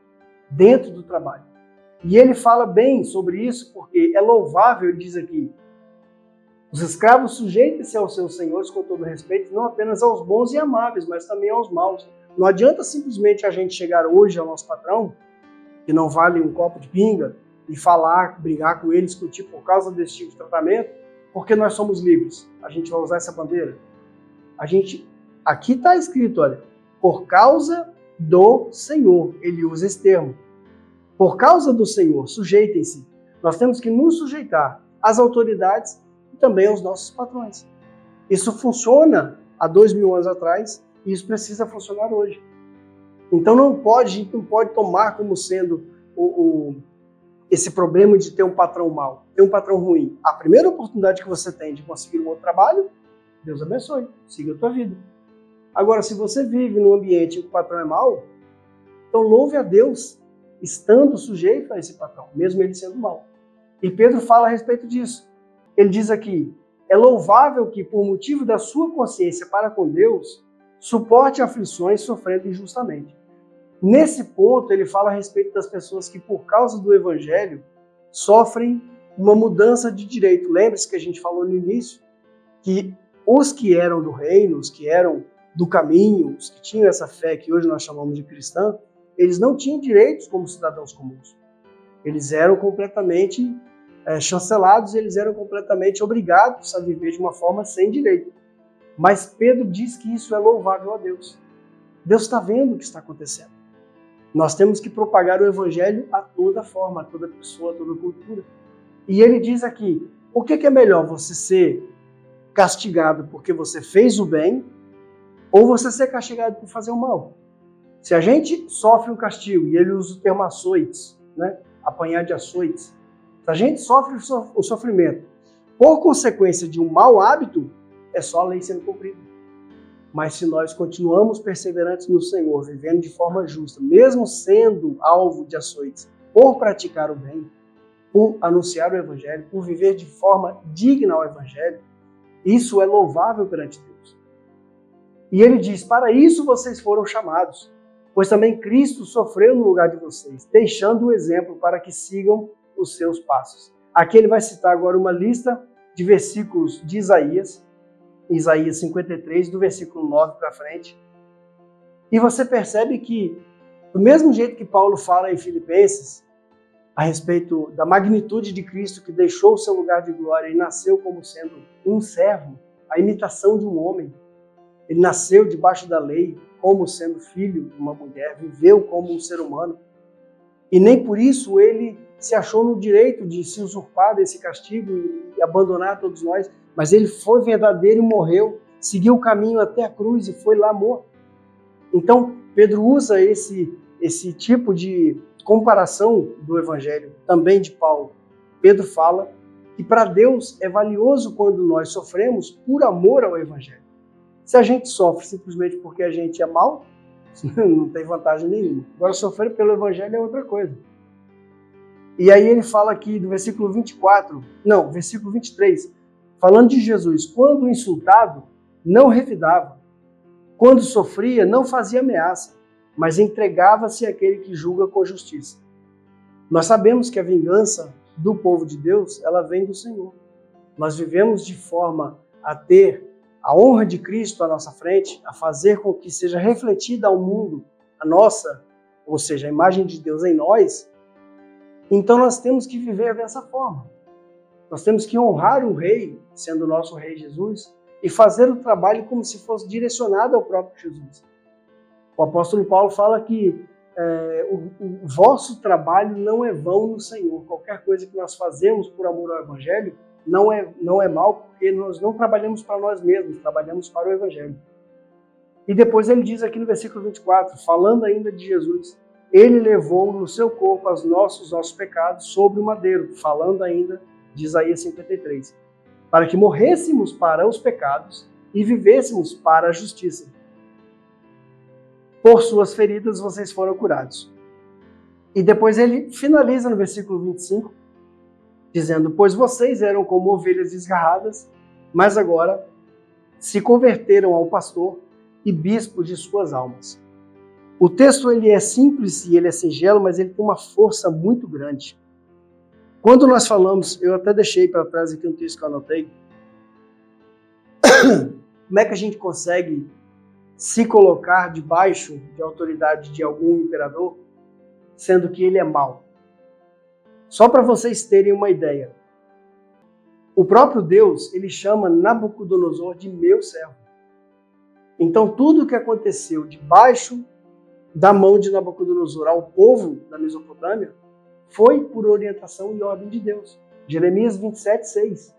dentro do trabalho. E ele fala bem sobre isso, porque é louvável, ele diz aqui, os escravos sujeitem-se aos seus senhores com todo respeito, não apenas aos bons e amáveis, mas também aos maus. Não adianta simplesmente a gente chegar hoje ao nosso patrão, que não vale um copo de pinga, e falar, brigar com ele, discutir por causa desse tipo de tratamento, porque nós somos livres. A gente vai usar essa bandeira? Aqui está escrito, olha, por causa do Senhor, ele usa esse termo. Por causa do Senhor, sujeitem-se. Nós temos que nos sujeitar às autoridades e também aos nossos patrões. Isso funciona há 2000 anos atrás e isso precisa funcionar hoje. Então a gente não pode tomar como sendo esse problema de ter um patrão mau, ter um patrão ruim. A primeira oportunidade que você tem de conseguir um outro trabalho, Deus abençoe, siga a tua vida. Agora, se você vive num ambiente em que o patrão é mau, então louve a Deus estando sujeito a esse patrão, mesmo ele sendo mau. E Pedro fala a respeito disso. Ele diz aqui, é louvável que, por motivo da sua consciência para com Deus, suporte aflições sofrendo injustamente. Nesse ponto, ele fala a respeito das pessoas que, por causa do Evangelho, sofrem uma mudança de direito. Lembre-se que a gente falou no início que os que eram do reino, os que eram do caminho, os que tinham essa fé que hoje nós chamamos de cristã, eles não tinham direitos como cidadãos comuns. Eles eram completamente chancelados, eles eram completamente obrigados a viver de uma forma sem direito. Mas Pedro diz que isso é louvável a Deus. Deus está vendo o que está acontecendo. Nós temos que propagar o Evangelho a toda forma, a toda pessoa, a toda cultura. E ele diz aqui, o que é melhor, você ser castigado porque você fez o bem ou você ser castigado por fazer o mal? Se a gente sofre um castigo, e ele usa o termo açoites, né? Apanhar de açoites, se a gente sofre o sofrimento por consequência de um mau hábito, é só a lei sendo cumprida. Mas se nós continuamos perseverantes no Senhor, vivendo de forma justa, mesmo sendo alvo de açoites, por praticar o bem, por anunciar o Evangelho, por viver de forma digna ao Evangelho, isso é louvável perante Deus. E ele diz, para isso vocês foram chamados, pois também Cristo sofreu no lugar de vocês, deixando o exemplo para que sigam os seus passos. Aqui ele vai citar agora uma lista de versículos de Isaías 53, do versículo 9 para frente. E você percebe que, do mesmo jeito que Paulo fala em Filipenses, a respeito da magnitude de Cristo que deixou o seu lugar de glória e nasceu como sendo um servo, a imitação de um homem. Ele nasceu debaixo da lei, como sendo filho de uma mulher, viveu como um ser humano. E nem por isso ele se achou no direito de se usurpar desse castigo e abandonar todos nós, mas ele foi verdadeiro e morreu, seguiu o caminho até a cruz e foi lá morto. Então, Pedro usa esse tipo de comparação do Evangelho, também de Paulo. Pedro fala que para Deus é valioso quando nós sofremos por amor ao Evangelho. Se a gente sofre simplesmente porque a gente é mau, não tem vantagem nenhuma. Agora, sofrer pelo Evangelho é outra coisa. E aí ele fala aqui do versículo 23, falando de Jesus, quando insultado, não revidava, quando sofria, não fazia ameaça, mas entregava-se àquele que julga com justiça. Nós sabemos que a vingança do povo de Deus, ela vem do Senhor. Nós vivemos de forma a ter a honra de Cristo à nossa frente, a fazer com que seja refletida ao mundo a nossa, ou seja, a imagem de Deus em nós. Então nós temos que viver dessa forma. Nós temos que honrar o Rei, sendo o nosso Rei Jesus, e fazer o trabalho como se fosse direcionado ao próprio Jesus. O apóstolo Paulo fala que o vosso trabalho não é vão no Senhor. Qualquer coisa que nós fazemos por amor ao Evangelho não é mal, porque nós não trabalhamos para nós mesmos, trabalhamos para o Evangelho. E depois ele diz aqui no versículo 24, falando ainda de Jesus, ele levou no seu corpo os nossos pecados sobre o madeiro, falando ainda de Isaías 53, para que morrêssemos para os pecados e vivêssemos para a justiça. Por suas feridas vocês foram curados. E depois ele finaliza no versículo 25, dizendo, pois vocês eram como ovelhas desgarradas, mas agora se converteram ao pastor e bispo de suas almas. O texto ele é simples e ele é singelo, mas ele tem uma força muito grande. Quando nós falamos, eu até deixei para trás aqui um texto que eu anotei, como é que a gente consegue se colocar debaixo de autoridade de algum imperador, sendo que ele é mau? Só para vocês terem uma ideia, o próprio Deus, ele chama Nabucodonosor de meu servo. Então tudo o que aconteceu debaixo da mão de Nabucodonosor ao povo da Mesopotâmia foi por orientação e ordem de Deus. Jeremias 27:6.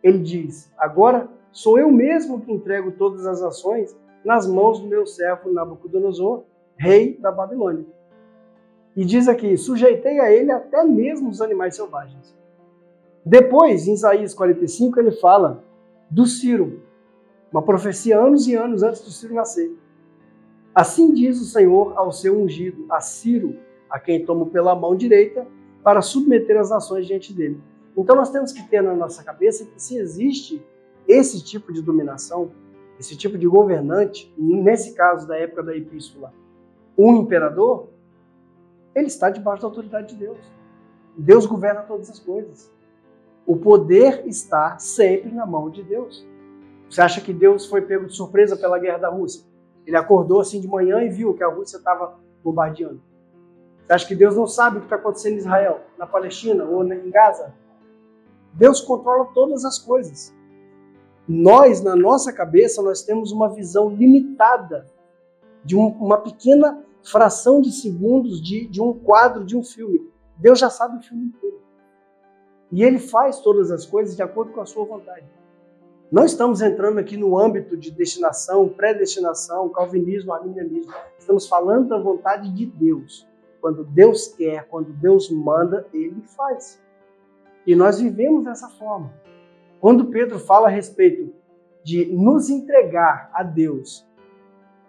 Ele diz, agora sou eu mesmo que entrego todas as nações nas mãos do meu servo Nabucodonosor, rei da Babilônia. E diz aqui, sujeitei a ele até mesmo os animais selvagens. Depois, em Isaías 45, ele fala do Ciro, uma profecia anos e anos antes do Ciro nascer. Assim diz o Senhor ao seu ungido, a Ciro, a quem tomo pela mão direita, para submeter as nações diante dele. Então nós temos que ter na nossa cabeça que se existe esse tipo de dominação, esse tipo de governante, nesse caso da época da epístola, um imperador, ele está debaixo da autoridade de Deus. Deus governa todas as coisas. O poder está sempre na mão de Deus. Você acha que Deus foi pego de surpresa pela guerra da Rússia? Ele acordou assim de manhã e viu que a Rússia estava bombardeando. Você acha que Deus não sabe o que está acontecendo em Israel, na Palestina ou em Gaza? Deus controla todas as coisas. Nós, na nossa cabeça, nós temos uma visão limitada de uma pequena fração de segundos de um quadro, de um filme. Deus já sabe o filme inteiro. E Ele faz todas as coisas de acordo com a sua vontade. Não estamos entrando aqui no âmbito de destinação, predestinação, calvinismo, arminianismo. Estamos falando da vontade de Deus. Quando Deus quer, quando Deus manda, Ele faz. E nós vivemos dessa forma. Quando Pedro fala a respeito de nos entregar a Deus,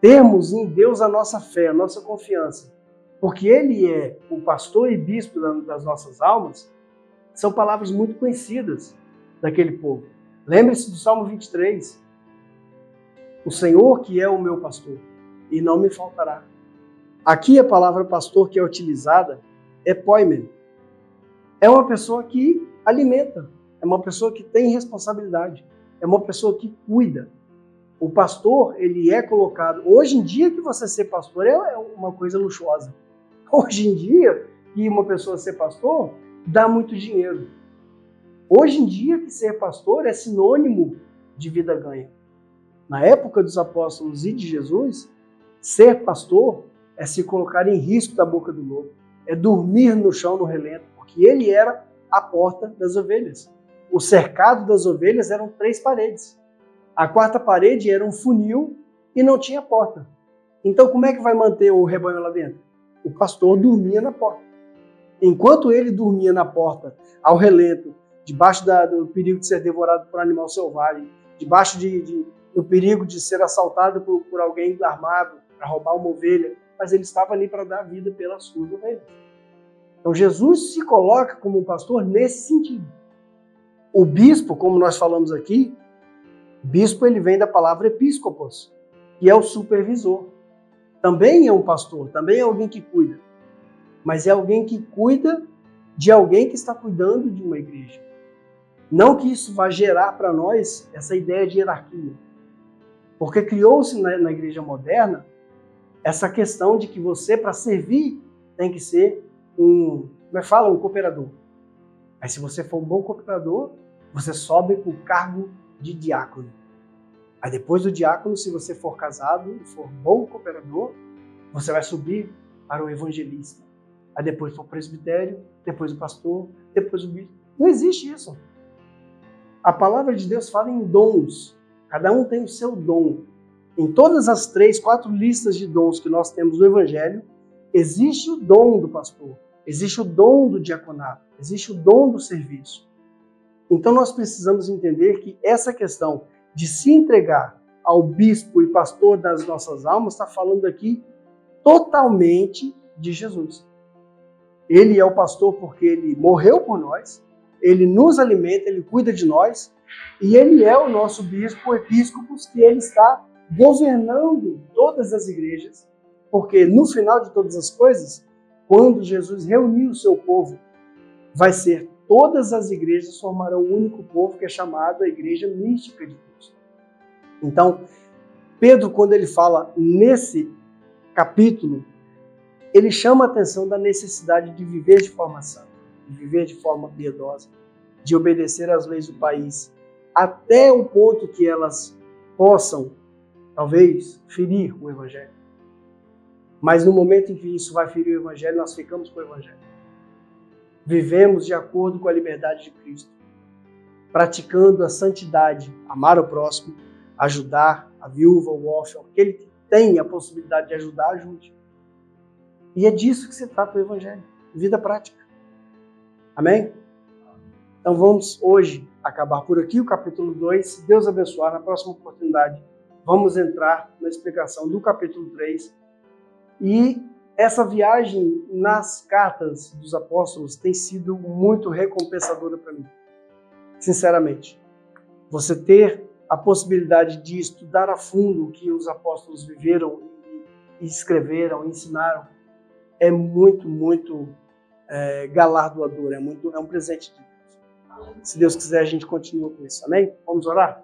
termos em Deus a nossa fé, a nossa confiança, porque Ele é o pastor e bispo das nossas almas, são palavras muito conhecidas daquele povo. Lembre-se do Salmo 23. O Senhor que é o meu pastor, e não me faltará. Aqui a palavra pastor que é utilizada é poimen. É uma pessoa que alimenta, é uma pessoa que tem responsabilidade, é uma pessoa que cuida. O pastor, ele é colocado... Hoje em dia que você ser pastor é uma coisa luxuosa. Hoje em dia que uma pessoa ser pastor dá muito dinheiro. Hoje em dia que ser pastor é sinônimo de vida ganha. Na época dos apóstolos e de Jesus, ser pastor é se colocar em risco da boca do lobo, é dormir no chão no relento, porque ele era a porta das ovelhas. O cercado das ovelhas eram 3 paredes. A 4ª parede era um funil e não tinha porta. Então como é que vai manter o rebanho lá dentro? O pastor dormia na porta. Enquanto ele dormia na porta, ao relento, debaixo do perigo de ser devorado por um animal selvagem, debaixo do perigo de ser assaltado por alguém armado para roubar uma ovelha, mas ele estava ali para dar vida pelas suas ovelhas. Então Jesus se coloca como um pastor nesse sentido. O bispo, como nós falamos aqui, bispo ele vem da palavra episcopos, que é o supervisor. Também é um pastor, também é alguém que cuida. Mas é alguém que cuida de alguém que está cuidando de uma igreja. Não que isso vá gerar para nós essa ideia de hierarquia. Porque criou-se na igreja moderna essa questão de que você, para servir, tem que ser um cooperador. Aí se você for um bom cooperador, você sobe para o cargo de diácono. Aí depois do diácono, se você for casado e for bom cooperador, você vai subir para o evangelista. Aí depois para o presbitério, depois o pastor, depois o bispo. Não existe isso. A palavra de Deus fala em dons. Cada um tem o seu dom. Em todas as 3, 4 listas de dons que nós temos no Evangelho, existe o dom do pastor, existe o dom do diaconato, existe o dom do serviço. Então nós precisamos entender que essa questão de se entregar ao bispo e pastor das nossas almas está falando aqui totalmente de Jesus. Ele é o pastor porque ele morreu por nós, ele nos alimenta, ele cuida de nós, e ele é o nosso bispo, episcopos, que ele está governando todas as igrejas, porque no final de todas as coisas, quando Jesus reunir o seu povo, vai ser todas as igrejas formarão um único povo que é chamado a Igreja Mística de Deus. Então, Pedro, quando ele fala nesse capítulo, ele chama a atenção da necessidade de viver de forma santa, de viver de forma piedosa, de obedecer às leis do país, até o ponto que elas possam, talvez, ferir o Evangelho. Mas no momento em que isso vai ferir o Evangelho, nós ficamos com o Evangelho. Vivemos de acordo com a liberdade de Cristo, praticando a santidade, amar o próximo, ajudar a viúva, o órfão, aquele que tem a possibilidade de ajudar, ajude. E é disso que se trata o Evangelho, vida prática. Amém? Então vamos hoje acabar por aqui o capítulo 2. Se Deus abençoar, na próxima oportunidade vamos entrar na explicação do capítulo 3. E essa viagem nas cartas dos apóstolos tem sido muito recompensadora para mim. Sinceramente. Você ter a possibilidade de estudar a fundo o que os apóstolos viveram e escreveram, ensinaram, é muito galardoador, é um presente de Deus. Se Deus quiser, a gente continua com isso. Amém? Vamos orar?